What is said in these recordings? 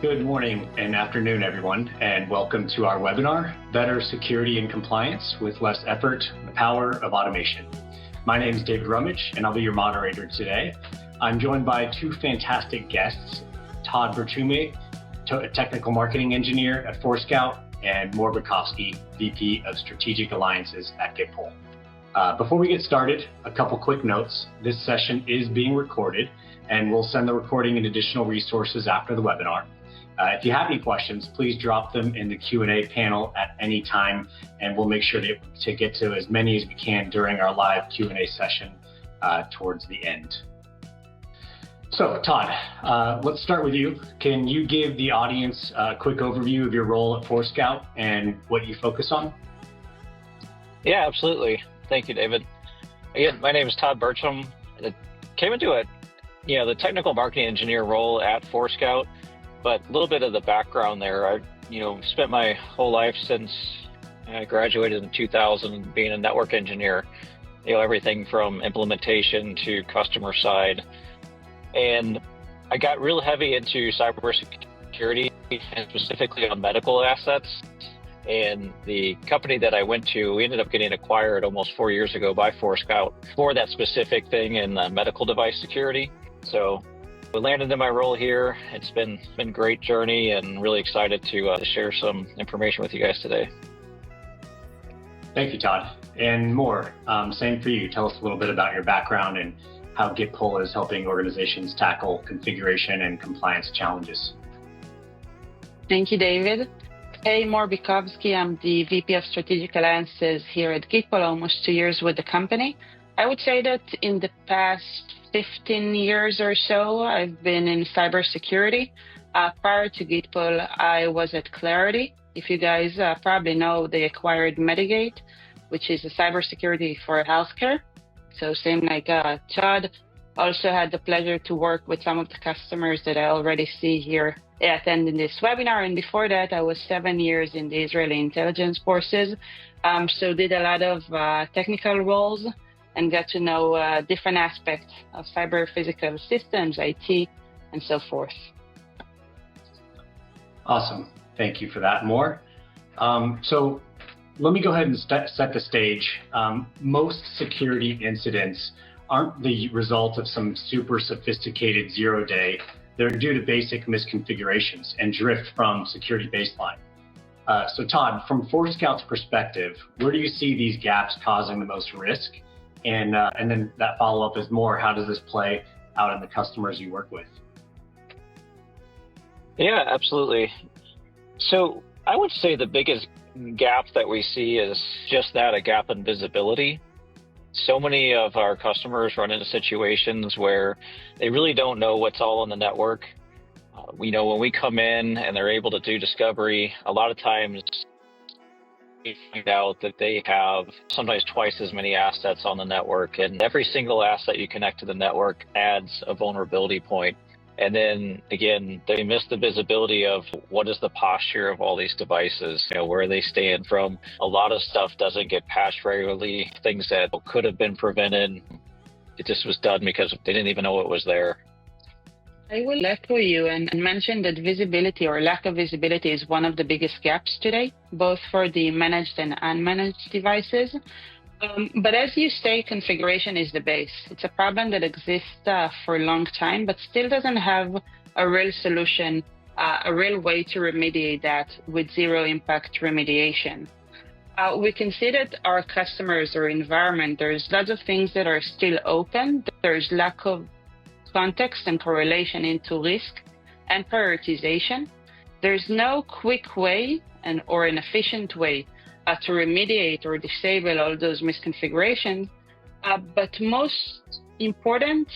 Good morning and afternoon, everyone, and welcome to our webinar, Better Security and Compliance with Less Effort, the Power of Automation. My name is David Rummage, and I'll be your moderator today. I'm joined by two fantastic guests, Todd Bertume, Technical Marketing Engineer at Forescout, and Mor Bukowski, VP of Strategic Alliances at GYTPOL. Before we get started, a couple quick notes. This session is being recorded, and we'll send the recording and additional resources after the webinar. If you have any questions, please drop them in the Q&A panel at any time, and we'll make sure to get to as many as we can during our live Q&A session towards the end. So, Todd, let's start with you. Can you give the audience a quick overview of your role at Forescout and what you focus on? Yeah, absolutely. Thank you, David. Again, my name is Todd Bertram. I came into the technical marketing engineer role at Forescout. But a little bit of the background there, I spent my whole life since I graduated in 2000 being a network engineer, everything from implementation to customer side. And I got real heavy into cybersecurity and specifically on medical assets. And the company that I went to, we ended up getting acquired almost 4 years ago by Forescout for that specific thing in medical device security. So I landed in my role here. It's been a great journey and really excited to share some information with you guys today. Thank you, Todd. And Mor, same for you. Tell us a little bit about your background and how GYTPOL is helping organizations tackle configuration and compliance challenges. Thank you, David. Hey, Mor Bukowski. I'm the VP of Strategic Alliances here at GYTPOL, almost 2 years with the company. I would say that in the past 15 years or so, I've been in cybersecurity. Prior to GYTPOL, I was at Clarity. If you guys probably know, they acquired Medigate, which is a cybersecurity for healthcare. So same like Todd, also had the pleasure to work with some of the customers that I already see here attending this webinar. And before that, I was 7 years in the Israeli intelligence forces. So did a lot of technical roles and got to know different aspects of cyber physical systems, IT, and so forth. Awesome. Thank you for that, Mor. So let me go ahead and set the stage. Most security incidents aren't the result of some super sophisticated zero-day. They're due to basic misconfigurations and drift from security baseline. So Todd, from Forescout's perspective, where do you see these gaps causing the most risk? And then that follow-up is more, how does this play out in the customers you work with? Yeah, absolutely. So I would say the biggest gap that we see is just that, a gap in visibility. So many of our customers run into situations where they really don't know what's all on the network. When we come in and they're able to do discovery, a lot of times we find out that they have sometimes twice as many assets on the network, and every single asset you connect to the network adds a vulnerability point. And then again, they miss the visibility of what is the posture of all these devices, where they stand from. A lot of stuff doesn't get patched regularly, things that could have been prevented. It just was done because they didn't even know it was there. I will echo you and mention that visibility or lack of visibility is one of the biggest gaps today, both for the managed and unmanaged devices. But as you say, configuration is the base. It's a problem that exists for a long time, but still doesn't have a real solution, a real way to remediate that with zero impact remediation. We can see that our customers or environment, there's lots of things that are still open. There's lack of context and correlation into risk and prioritization. There's no quick way or an efficient way to remediate or disable all those misconfigurations. But most important,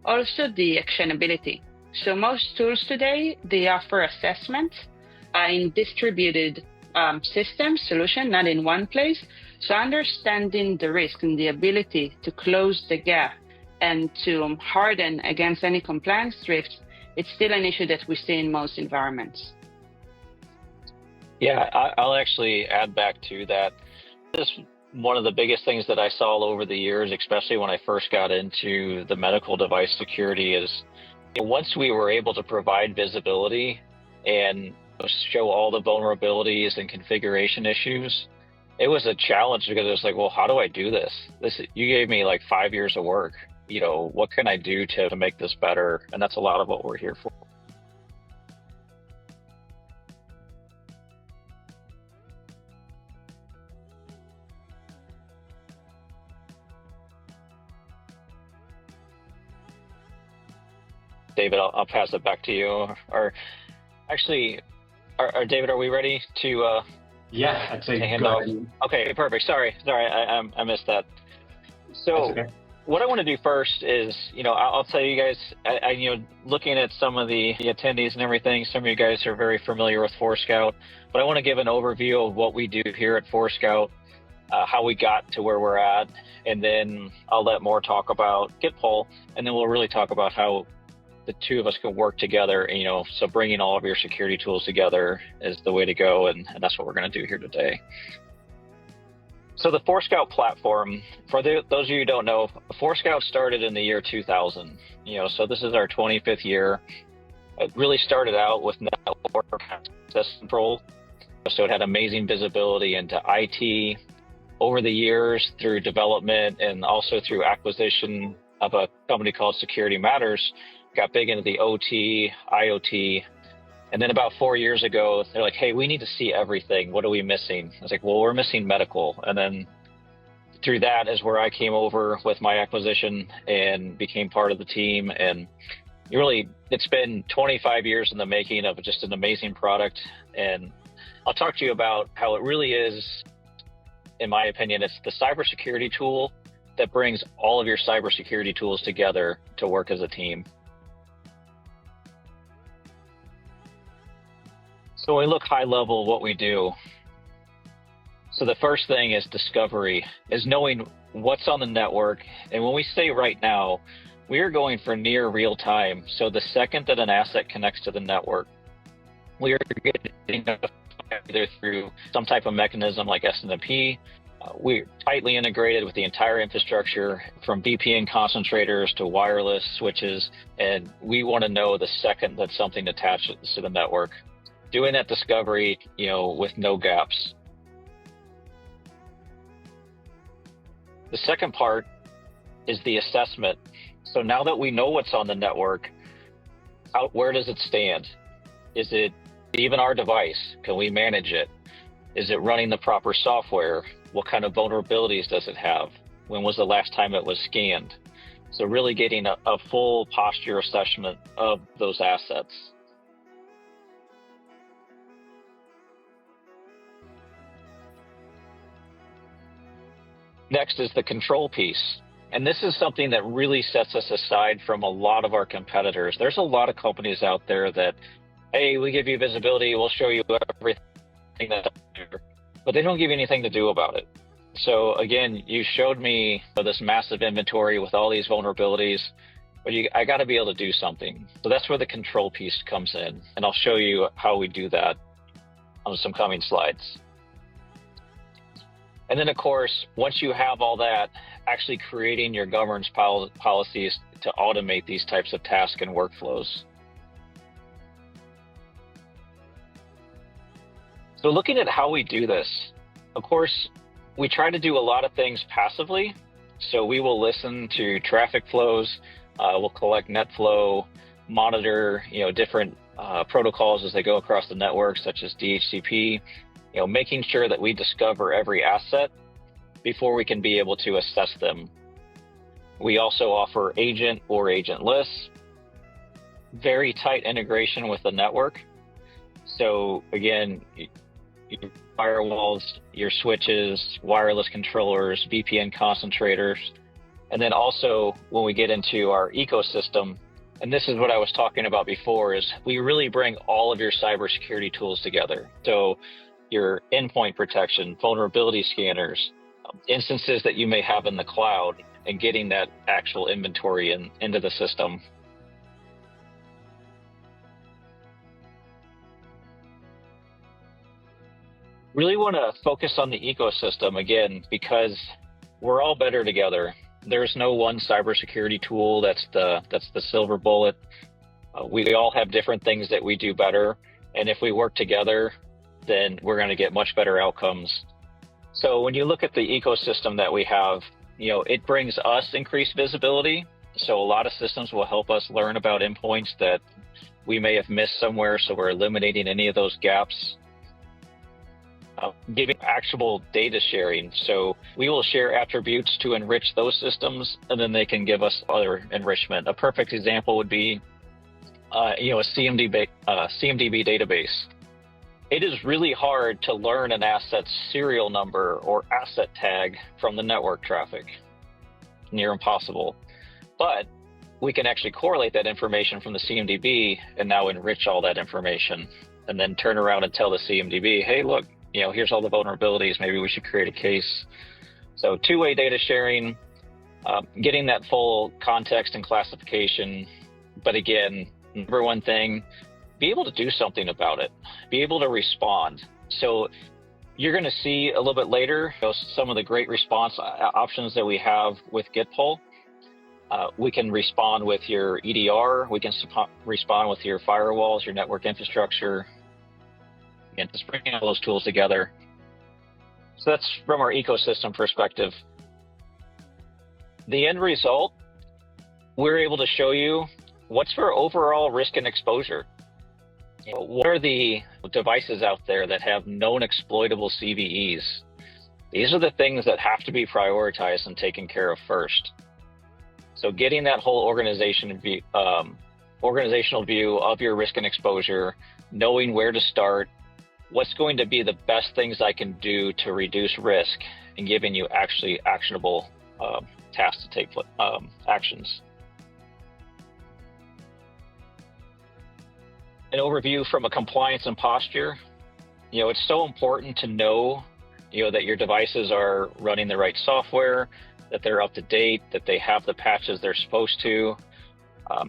also the actionability. So most tools today, they offer assessment in distributed systems, solution, not in one place. So understanding the risk and the ability to close the gap and to harden against any compliance drift, it's still an issue that we see in most environments. Yeah, I'll actually add back to that. This one of the biggest things that I saw over the years, especially when I first got into the medical device security, is once we were able to provide visibility, and show all the vulnerabilities and configuration issues. It was a challenge because it was like, well, how do I do this? You gave me like 5 years of work. What can I do to make this better? And that's a lot of what we're here for. David, I'll pass it back to you. Or actually, David, are we ready to? Yeah, I'd say hand go off. ahead. Okay, perfect. Sorry, I missed that. So, Okay. What I want to do first is, I'll tell you guys. Looking at some of the attendees and everything, some of you guys are very familiar with Forescout, but I want to give an overview of what we do here at Forescout, how we got to where we're at, and then I'll let more talk about GYTPOL, and then we'll really talk about how the two of us can work together. So bringing all of your security tools together is the way to go, and that's what we're going to do here today. So the Forescout platform, for those of you who don't know, Forescout started in the year 2000. So this is our 25th year. It really started out with network access control. So it had amazing visibility into IT over the years through development and also through acquisition of a company called Security Matters. Got big into the OT, IoT. And then about 4 years ago, they're like, hey, we need to see everything. What are we missing? I was like, well, we're missing medical. And then through that is where I came over with my acquisition and became part of the team. And it's been 25 years in the making of just an amazing product. And I'll talk to you about how it really is, in my opinion, it's the cybersecurity tool that brings all of your cybersecurity tools together to work as a team. So when we look high level what we do, so the first thing is discovery, is knowing what's on the network. And when we say right now, we are going for near real time. So the second that an asset connects to the network, we are getting either through some type of mechanism like SNMP. We're tightly integrated with the entire infrastructure, from VPN concentrators to wireless switches, and we want to know the second that something attaches to the network. Doing that discovery, with no gaps. The second part is the assessment. So now that we know what's on the network, where does it stand? Is it even our device? Can we manage it? Is it running the proper software? What kind of vulnerabilities does it have? When was the last time it was scanned? So really getting a full posture assessment of those assets. Next is the control piece. And this is something that really sets us aside from a lot of our competitors. There's a lot of companies out there that, hey, we give you visibility, we'll show you everything that's out there, but they don't give you anything to do about it. So again, you showed me this massive inventory with all these vulnerabilities, but I got to be able to do something. So that's where the control piece comes in. And I'll show you how we do that on some coming slides. And then, of course, once you have all that, actually creating your governance policies to automate these types of tasks and workflows. So looking at how we do this, of course, we try to do a lot of things passively. So we will listen to traffic flows, we'll collect net flow, monitor, different protocols as they go across the network, such as DHCP. Making sure that we discover every asset before we can be able to assess them. We also offer agent or agentless, very tight integration with the network. So again, your firewalls, your switches, wireless controllers, VPN concentrators, and then also when we get into our ecosystem, and this is what I was talking about before, is we really bring all of your cybersecurity tools together. So your endpoint protection, vulnerability scanners, instances that you may have in the cloud, and getting that actual inventory into the system. Really want to focus on the ecosystem again, because we're all better together. There's no one cybersecurity tool that's the silver bullet. We all have different things that we do better. And if we work together, then we're going to get much better outcomes. So when you look at the ecosystem that we have, it brings us increased visibility. So a lot of systems will help us learn about endpoints that we may have missed somewhere. So we're eliminating any of those gaps. Giving actionable data sharing. So we will share attributes to enrich those systems, and then they can give us other enrichment. A perfect example would be, a CMDB database. It is really hard to learn an asset's serial number or asset tag from the network traffic. Near impossible. But we can actually correlate that information from the CMDB and now enrich all that information, and then turn around and tell the CMDB, hey, look, here's all the vulnerabilities. Maybe we should create a case. So two-way data sharing, getting that full context and classification. But again, number one thing, be able to do something about it. Be able to respond. So you're going to see a little bit later some of the great response options that we have with GYTPOL. We can respond with your EDR. We can respond with your firewalls, your network infrastructure. Again, just bringing all those tools together. So that's from our ecosystem perspective. The end result, we're able to show you what's our overall risk and exposure. What are the devices out there that have known exploitable CVEs? These are the things that have to be prioritized and taken care of first. So getting that whole organizational view of your risk and exposure, knowing where to start, what's going to be the best things I can do to reduce risk, and giving you actually actionable tasks to take actions. An overview from a compliance and posture. It's so important to know, that your devices are running the right software, that they're up to date, that they have the patches they're supposed to.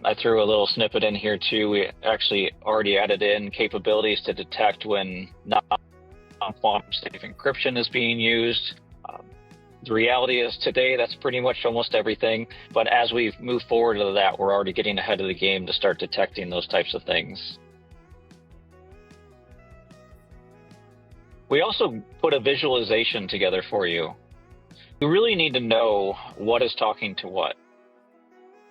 I threw a little snippet in here too. We actually already added in capabilities to detect when non-quantum safe encryption is being used. The reality is today, that's pretty much almost everything. But as we move forward to that, we're already getting ahead of the game to start detecting those types of things. We also put a visualization together for you. You really need to know what is talking to what.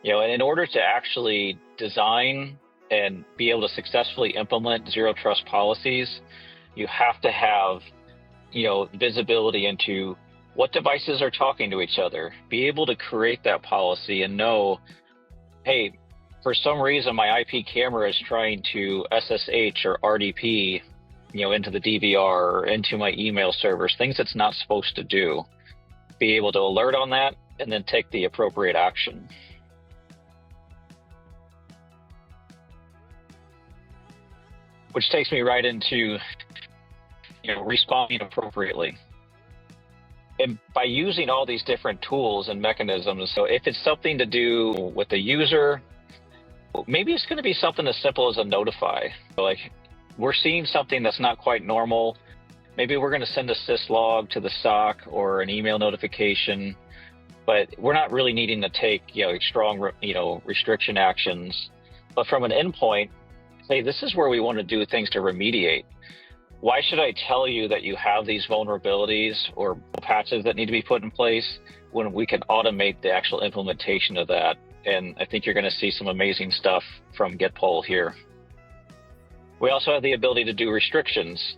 And in order to actually design and be able to successfully implement zero trust policies, you have to have, visibility into what devices are talking to each other. Be able to create that policy and know, hey, for some reason my IP camera is trying to SSH or RDP, into the DVR or into my email servers, things it's not supposed to do. Be able to alert on that and then take the appropriate action. Which takes me right into, responding appropriately. And by using all these different tools and mechanisms, so if it's something to do with the user, maybe it's going to be something as simple as a notify. Like, we're seeing something that's not quite normal. Maybe we're going to send a syslog to the SOC or an email notification, but we're not really needing to take, strong, restriction actions. But from an endpoint, say, this is where we want to do things to remediate. Why should I tell you that you have these vulnerabilities or patches that need to be put in place when we can automate the actual implementation of that? And I think you're going to see some amazing stuff from GYTPOL here. We also have the ability to do restrictions,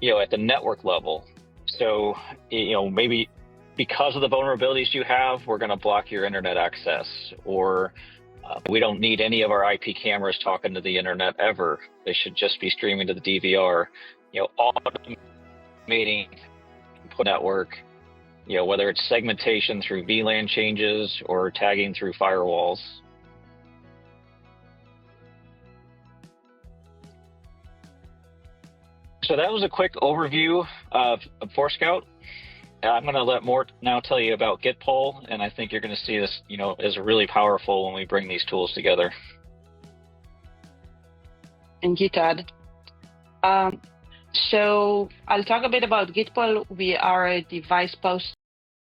at the network level. So, maybe because of the vulnerabilities you have, we're going to block your internet access, or we don't need any of our IP cameras talking to the internet ever. They should just be streaming to the DVR. Automating network, whether it's segmentation through VLAN changes or tagging through firewalls. So that was a quick overview of Forescout. I'm going to let Mort now tell you about GYTPOL, and I think you're going to see this, is really powerful when we bring these tools together. Thank you, Todd. So I'll talk a bit about GYTPOL. We are a device post